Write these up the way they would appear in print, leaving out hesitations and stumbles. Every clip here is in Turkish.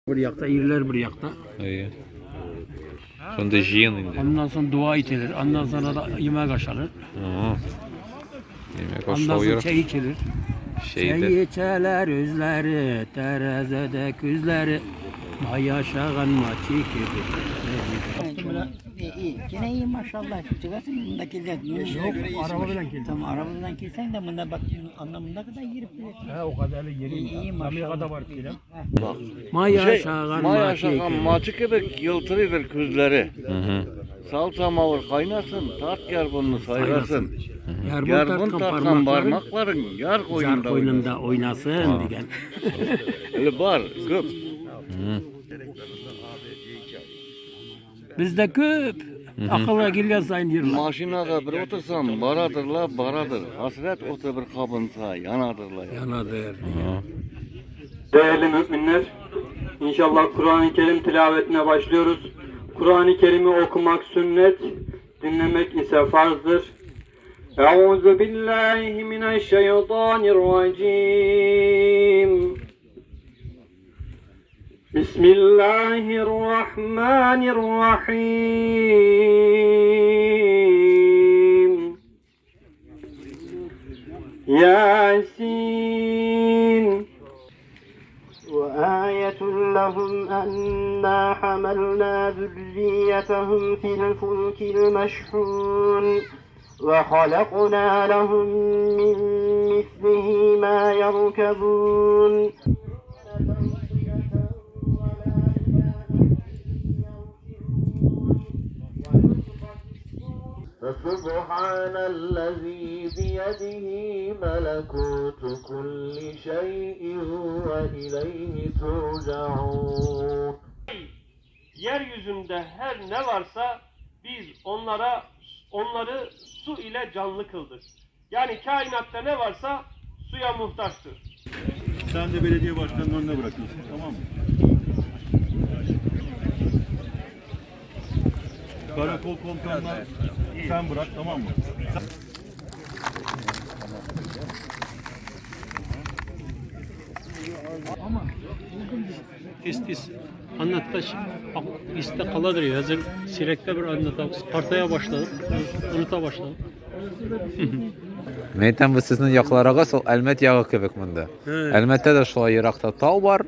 Bir yakta, iriler bir yakta. İyi. Sonunda jiyin indi. Ondan sonra dua itilir. Ondan sonra da yemek aşılır. Yemek Ondan aşağı sonra yürü. çay içilir. Şeyde. Çay içerler üzleri, terazede küzleri. Maya şağan maçı gibi. İyi. Gene iyi maşallah. Çıkarsın bundakiler. Yok, arabadan geldim. Tamam arabadan girsen de bunda bak anlamında kadar girip bilir. He, o kadarlı yerim. İyi Amerika'da var filan. Bak. Maya şağan Maya maçı şakan gibi. maçı gibi yıltırıdır küzleri. Salça mavur kaynasın, tat garbonunu saygasın. Yarbon Garbon tartkan tartkan parmakların parmakların yar zar koynunda oynasın. koynunda oynasın diyen. Öyle var, köp. Bizde köp. Akıllı geliyor sayın yerler. Maşinada bir otursam baradırlar baradır. Hasret otur bir kabınsa yanadırlar. Yanadır. Değerli müminler, inşallah Kur'an-ı Kerim tilavetine başlıyoruz. Kur'an-ı Kerim'i okumak sünnet, dinlemek ise farzdır. Euzu billahi mineşşeytanirracim. Bismillahirrahmanirrahim. Yasin. وآية لهم أنا حملنا ذريتهم في الفلك المشحون وخلقنا لهم من مثله ما يركبون فسبحان الذي بيده ملكوت كل شيء وإليه ترجعون. Yeryüzünde her ne varsa biz onları su ile canlı kıldık. Yani kainatta ne varsa suya muhtaçtır. Sen de belediye başkanının önüne bırakıyorsun, tamam mı? Karakol komutanına sen bırak, tamam mı? İstis anlatkaç iste kaladır ya. Hazır sirekte bir anlatak. Partaya başladık. Unuta başladık. Meyten bu sizin yaklarına sol elmet yağı kebek bunda. Elmette de şu ayırakta tağ var.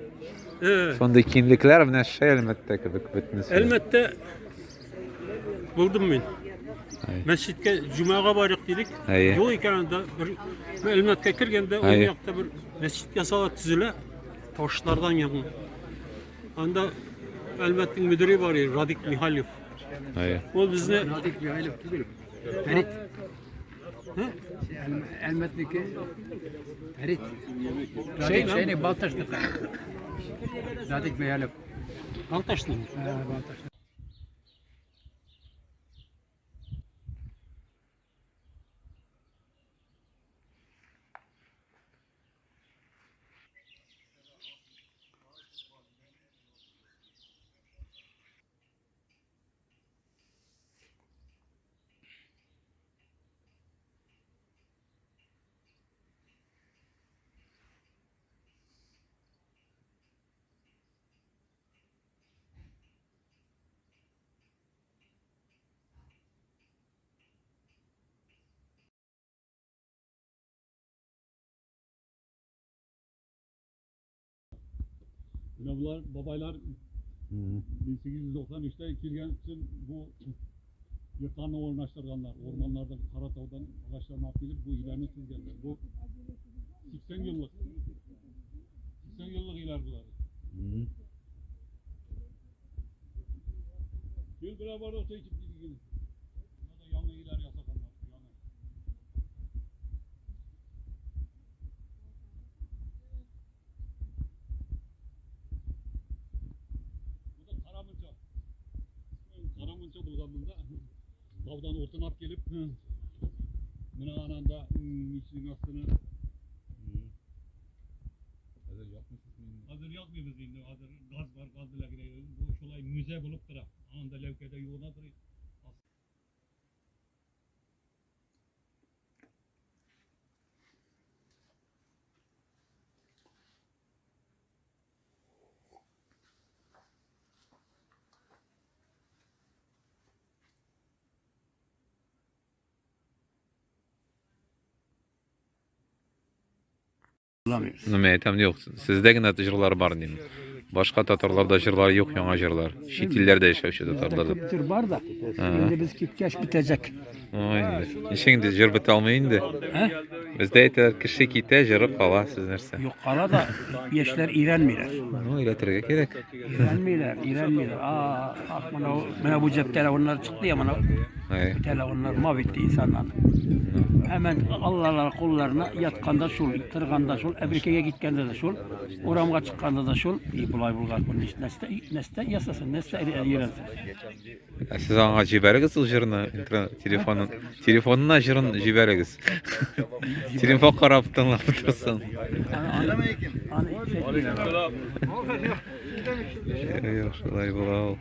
Sonunda kinlikler mi ne şey elmette kebek bitmesi. Elbette buldum ben. Mescitte Cuma'ya varık dedik. Yol ikeninde bir elbette kirgende o yakta bir mescit yasala tüzüle taşlardan yakın. Anda elbette müdürü var ya Radik Mihalyev. O bizne Radik Mihalyev değil. Ferit. Elmet'teki Ferit. Şeyini Baltaş'ta. Radik Mihalyev. Baltaşlı mı? Baltaş'ta. Bunlar babaylar 1893'te kirgen için bu yırtkanla oynaştırganlar. Ormanlardan, Karatağ'dan ağaçlarını atlayıp bu ilerini çizgenler. Bu 80 yıllık. 80 yıllık iler bunlar. Bir beraber olsa içip gidin. Bunlar da yanlı iler yasakanlar. Yanı. Bu da Karamunça. Karamunça bulgamında lavdan otun at gelip buna ananda içinin aslını hazır yakmıyoruz şimdi. Hazır gaz var, gaz bile gidiyoruz. Bu şolay müze bulup dıra. Anında levkede yoğuna duruyor. Bulamıyoruz. Nima aytam yok. Sizdagina jırlar bar nima. Başka Tatarlarda jırlar yok, yana jırlar. Şit illerde yaşayışı Tatarlarda. Kültür var da. Şimdi biz gitgeç bitecek. Aynen. Şimdi jır bit almayın da. He? Bizde aytlar kişi kite jırı kala siz nerse. Yok kala da gençler iğrenmiyorlar. No iletirge gerek. İğrenmiyorlar. Bak bana bu cep telefonları çıktı ya bana. Hay. Telefonlar mahvetti insanlar. Hemen Allah'lar kullarına yatkanda şul, tırganda şul, ebrikeye gitkende de şul, oramga çıkkanda da şul. İyi bulay bulgar bunun işte neste yasasın, neste iğrensin. Siz anga jibergiz jırını internet telefonuna jırın jibergiz. Telefon qaraptan laptırsan. Hani Yok şulay bula.